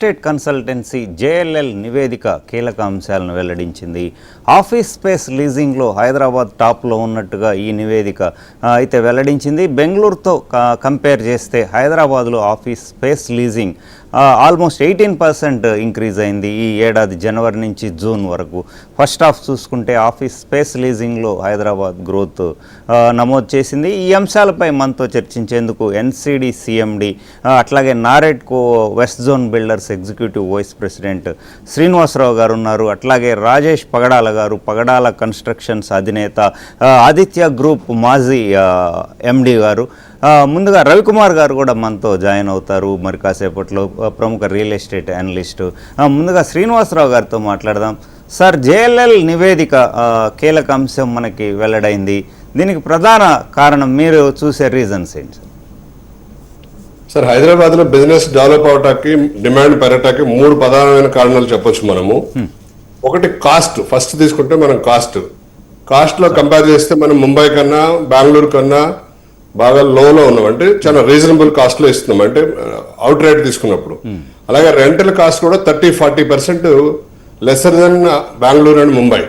State consultancy JLL నివేదిక కీలక అంశాలను వెల్లడించింది. ఆఫీస్ స్పేస్ లీజింగ్లో హైదరాబాద్ టాప్లో ఉన్నట్టుగా ఈ నివేదిక అయితే వెల్లడించింది. బెంగళూరుతో కంపేర్ చేస్తే హైదరాబాద్లో office space leasing almost 18% increase అయింది ఈ ఏడాది జనవరి నుంచి జూన్ వరకు. ఫస్ట్ హాఫ్ చూసుకుంటే ఆఫీస్ స్పేస్ లీజింగ్లో హైదరాబాద్ గ్రోత్ నమోదు చేసింది. ఈ అంశాలపై మనతో చర్చించేందుకు ఎన్సిడి సిఎండి అట్లాగే NAREDCO West Zone Builders Executive Vice President Srinivasarao గారు ఉన్నారు. అట్లాగే రాజేష్ పగడాల గారు, పగడాల కన్స్ట్రక్షన్స్ అధినేత, ఆదిత్య గ్రూప్ మాజీ ఎండి గారు. ముందుగా రవికుమార్ గారు కూడా మనతో జాయిన్ అవుతారు మరి కాసేపట్లో, ప్రముఖ రియల్ ఎస్టేట్ అనలిస్టు. ముందుగా శ్రీనివాసరావు గారితో మాట్లాడదాం. సార్, జేఎల్ఎల్ నివేదిక కీలక అంశం మనకి వెల్లడైంది. దీనికి ప్రధాన కారణం మీరు చూసే రీజన్స్ ఏంటి సార్? హైదరాబాద్లో బిజినెస్ డెవలప్ అవటానికి, డిమాండ్ పెరగటానికి 3 ప్రధానమైన కారణాలు చెప్పొచ్చు మనము. ఒకటి కాస్ట్. ఫస్ట్ తీసుకుంటే మనం కాస్ట్లో కంపేర్ చేస్తే మనం ముంబై కన్నా బెంగళూరు కన్నా బాగా లోలో ఉన్నాం. అంటే చాలా రీజనబుల్ కాస్ట్ లో ఇస్తున్నాం, అంటే అవుట్ రేట్ తీసుకున్నప్పుడు. అలాగే రెంటల్ కాస్ట్ కూడా 30-40% lesser than Bengaluru and Mumbai.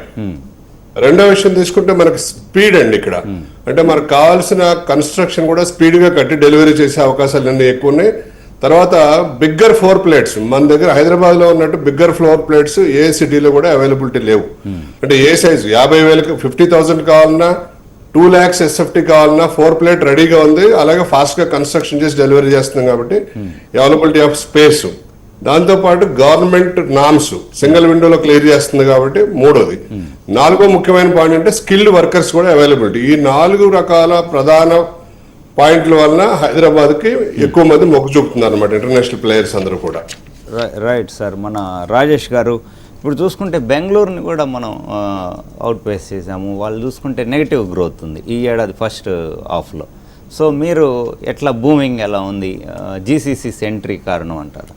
రెండో విషయం తీసుకుంటే మనకి స్పీడ్ అండి ఇక్కడ. అంటే మనకు కావాల్సిన కన్స్ట్రక్షన్ కూడా స్పీడ్ గా కట్టి డెలివరీ చేసే అవకాశాలు అన్ని ఎక్కువ ఉన్నాయి. తర్వాత బిగ్గర్ ఫ్లోర్ ప్లేట్స్ మన దగ్గర హైదరాబాద్ లో ఉన్నట్టు బిగ్గర్ ఫ్లోర్ ప్లేట్స్ ఏ సిటీలో కూడా అవైలబిలిటీ లేవు. అంటే ఏ సైజు 50,000 50,000 కావాలన్నా, 2 lakhs SFT కావాలన్నా 4 plate రెడీగా ఉంది. అలాగే ఫాస్ట్ గా కన్స్ట్రక్షన్ చేసి డెలివరీ చేస్తున్నాం కాబట్టి అవైలబిలిటీ ఆఫ్ స్పేస్, దాంతోపాటు గవర్నమెంట్ నామ్స్ సింగిల్ విండోలో క్లియర్ చేస్తుంది కాబట్టి మూడోది. నాలుగో ముఖ్యమైన పాయింట్ అంటే స్కిల్డ్ వర్కర్స్ కూడా అవైలబిలిటీ. ఈ 4 రకాల ప్రధాన పాయింట్ల వలన హైదరాబాద్ కి ఎక్కువ మంది మొగ్గు చూపుతున్నారు అనమాట, ఇంటర్నేషనల్ ప్లేయర్స్ అందరూ కూడా. Right sir. మన రాజేష్ గారు, ఇప్పుడు చూసుకుంటే బెంగళూరుని కూడా మనం అవుట్ పేస్ చేసాము. వాళ్ళు చూసుకుంటే నెగిటివ్ గ్రోత్ ఉంది ఈ ఏడాది ఫస్ట్ హాఫ్లో. సో మీరు ఎట్లా బూమింగ్ ఎలా ఉంది, జీసీసీ ఎంట్రీ కారణం అంటారు?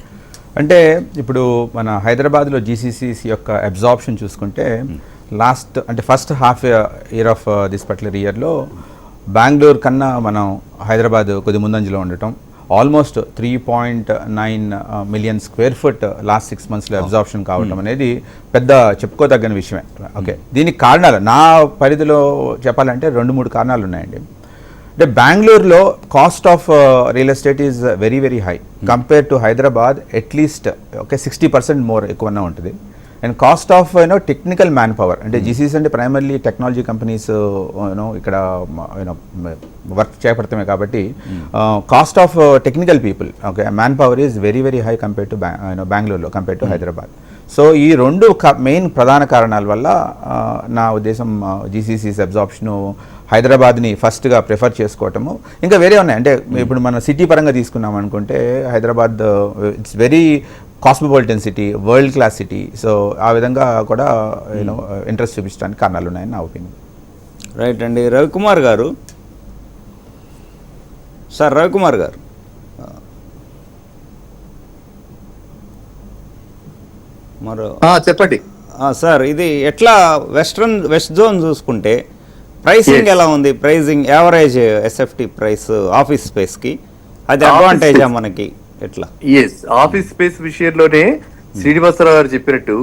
అంటే ఇప్పుడు మన హైదరాబాద్లో జీసీసీస్ యొక్క అబ్జార్ప్షన్ చూసుకుంటే first half year of this particular ఇయర్లో బెంగళూరు కన్నా మనం హైదరాబాద్ కొద్ది ముందంజలో ఉండటం, almost 3.9 million square feet last 6 monthsలో అబ్జార్ప్షన్ కావటం అనేది పెద్ద చెప్పుకోదగ్గని విషయమే. ఓకే, దీనికి కారణాలు నా పరిధిలో చెప్పాలంటే 2-3 కారణాలు ఉన్నాయండి. అంటే బెంగళూరులో cost of real estate is very very high compare to Hyderabad. At least 60% more ఎక్కువనే ఉంటుంది. And cost of technical man power, అంటే జీసీసీ అంటే ప్రైమర్లీ టెక్నాలజీ కంపెనీస్ ఇక్కడ వర్క్ చేపడతామే కాబట్టి cost of technical people, okay, man power is very very high compare to బెంగళూరులో compare to Hyderabad. So ఈ 2 main ప్రధాన కారణాల వల్ల నా ఉద్దేశం జీసీసీస్ అబ్జార్ప్షను హైదరాబాద్ని ఫస్ట్గా ప్రిఫర్ చేసుకోవటము. ఇంకా వేరే ఉన్నాయి. అంటే ఇప్పుడు మన సిటీ పరంగా తీసుకున్నాం అనుకుంటే Hyderabad it's very cosmopolitan city, world class city. So ఆ విధంగా కూడా ఇంట్రెస్ట్ చూపించడానికి కారణాలు ఉన్నాయని నా ఒపీనియన్. రైట్ అండి. రవికుమార్ గారు, సార్ రవికుమార్ గారు, మరో చెప్పండి సార్. ఇది ఎట్లా వెస్ట్ జోన్ చూసుకుంటే ప్రైసింగ్ ఎలా ఉంది? Pricing average SFT price office స్పేస్కి అది అడ్వాంటేజా మనకి ఎట్లా? ఎస్, ఆఫీస్ స్పేస్ విషయంలోనే శ్రీనివాసరావు గారు చెప్పినట్టు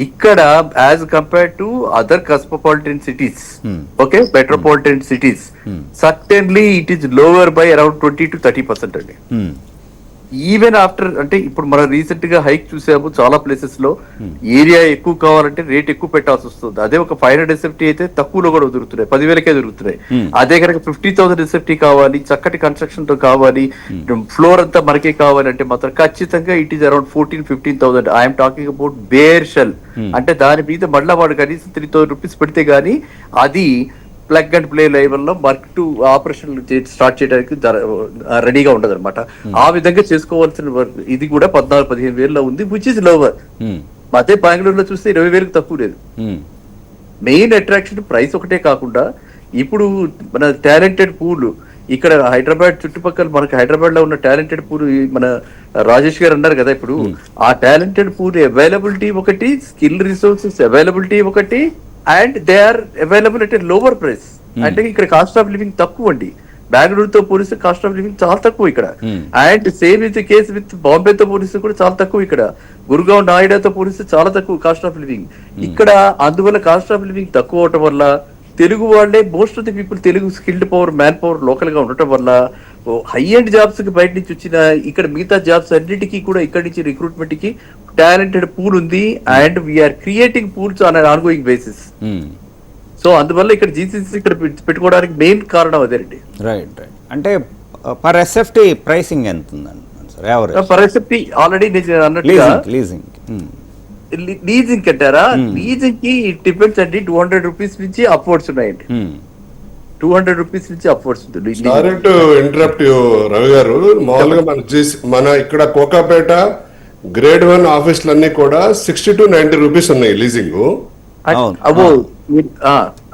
ఇక్కడ as compare to other cosmopolitan cities, okay, metropolitan cities, certainly it is lower by around 20 to 30% అండి. ఈవెన్ ఆఫ్టర్, అంటే ఇప్పుడు మనం రీసెంట్ గా హైక్ చూసాము చాలా ప్లేసెస్ లో. ఏరియా ఎక్కువ కావాలంటే రేట్ ఎక్కువ పెట్టాల్సి వస్తుంది. అదే ఒక 500 SFT అయితే తక్కువలో కూడా దొరుకుతున్నాయి, 10,000కే దొరుకుతున్నాయి. అదే కనుక 50,000 SFT కావాలి, చక్కటి కన్స్ట్రక్షన్ తో కావాలి, ఫ్లోర్ అంతా మనకే కావాలంటే మాత్రం ఖచ్చితంగా it is around 14-15,000. I'm talking about bare shell. అంటే దాని మీద మళ్ళీ వాడు కనీసం 3,000 రూపీస్ పెడితే గానీ అది ప్లగ్ అండ్ ప్లే లెవెల్లో వర్క్ టు ఆపరేషన్ స్టార్ట్ చేయడానికి రెడీగా ఉండదు అనమాట. ఆ విధంగా చేసుకోవాల్సిన ఇది కూడా 14-15 వేలలో ఉంది, విచ్ ఇస్ లోవర్. అదే బెంగళూరులో చూస్తే 20,000కి తక్కువ లేదు. మెయిన్ అట్రాక్షన్ ప్రైస్ ఒకటే కాకుండా ఇప్పుడు మన టాలెంటెడ్ పూల్ ఇక్కడ హైదరాబాద్ చుట్టుపక్కల, మనకి హైదరాబాద్ లో ఉన్న టాలెంటెడ్ పూల్ మన రాజేష్ గారు అన్నారు కదా, ఇప్పుడు ఆ టాలెంటెడ్ పూల్ అవైలబిలిటీ ఒకటి, స్కిల్ రిసోర్సెస్ అవైలబిలిటీ ఒకటి, and they are available at a lower price. అంటే ఇక్కడ కాస్ట్ ఆఫ్ లివింగ్ తక్కువ అండి. బెంగళూరుతో పోలిస్తే కాస్ట్ ఆఫ్ లివింగ్ చాలా తక్కువ ఇక్కడ. And same is the case with బాంబేతో పోలిస్తే కూడా చాలా తక్కువ ఇక్కడ. గురుగావ్ నాయిడాతో పోలిస్తే చాలా తక్కువ కాస్ట్ ఆఫ్ లివింగ్ ఇక్కడ. అందువల్ల కాస్ట్ ఆఫ్ లివింగ్ తక్కువ అవటం వల్ల తెలుగు వాళ్ళే most of the people Telugu skilled power man power local గా ఉండటం వల్ల హై ఎండ్ జాబ్స్ కి బయట నుంచి వచ్చిన ఇక్కడ మిగతా జాబ్స్ అన్నిటికీ కూడా ఇక్కడ నుంచి రిక్రూట్మెంట్ కి టాలెంటెడ్ పూల్ ఉంది. And we're creating pools on an ongoing basis. So అందువల్ల ఇక్కడ జీసీసీ ఇక్కడ పెట్టుకోవడానికి మెయిన్ కారణం అదేనండి. Right right. అంటే పర్ ఎస్ఎఫ్టీ ప్రైసింగ్ ఎంత ఉందండి సార్ యావరేజ్? పరిస్థితి ఆల్రెడీ నేను అన్నట్టుగా లీజింగ్ లీజింగ్ కట్టారా, లీజింగ్ కి డిపెండ్స్ అండి. 200 రూపీస్ నుంచి అప్వర్డ్స్ ఉన్నాయండి. 200 రూపీస్ నుంచి అప్వర్డ్స్ ఉంటుంది. Sorry to interrupt you Ravi గారు, మామూలుగా మన ఇక్కడ కోకాపేట గ్రేడ్ 1 ఆఫీసులన్నీ కూడా 60 to 90 రూపీస్ ఉన్నాయి లీజింగ్. అబ్బో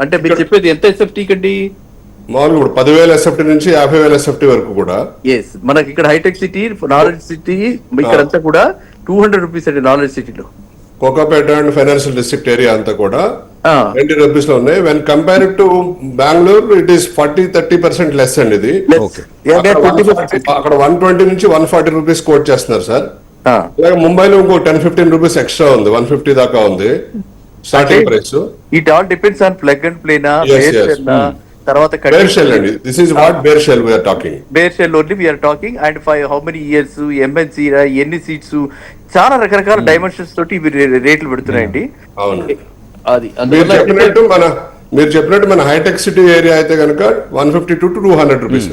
అంటే మీరు చెప్పేది ఎంత ఎస్ఎఫ్టీ కండి? మామూలుగా ఇప్పుడు 10,000 ఎస్ఎఫ్టీ నుంచి 50,000 ఎస్ఎఫ్టీ వరకు కూడా. ఎస్, మనకి ఇక్కడ హైటెక్ సిటీ, నాలెడ్జ్ సిటీ ఇక్కడంతా కూడా 200 రూపీస్ అండి. నాలెడ్జ్ సిటీలో Kokapet and financial district area అంతా కూడా 20 రూపీస్ లో ఉన్నాయి. When compare to Bengaluru it is 40-30% less అండి ఇది. అక్కడ 120 నుంచి 140 రూపీస్ కోట్ చేస్తున్నారు సార్. అలాగే ముంబైలో ఇంకో 10-15 రూపీస్ ఎక్స్ట్రా ఉంది, 150 దాకా ఉంది starting price. It all depends on plug and play నా తర్వాత బేర్ షెల్ అండి. This is what bare shell we're talking. Bare shell only we're talking. And how many years, MNC ఎన్ని సీట్స్, చాలా రకరకాల dimensions తోటి రేట్లు పెడుతున్నాయండి. అవును, అది మీరు చెప్పినట్టు మన హైటెక్ సిటీ ఏరియా అయితే కనుక 150 to 200 రూపీస్.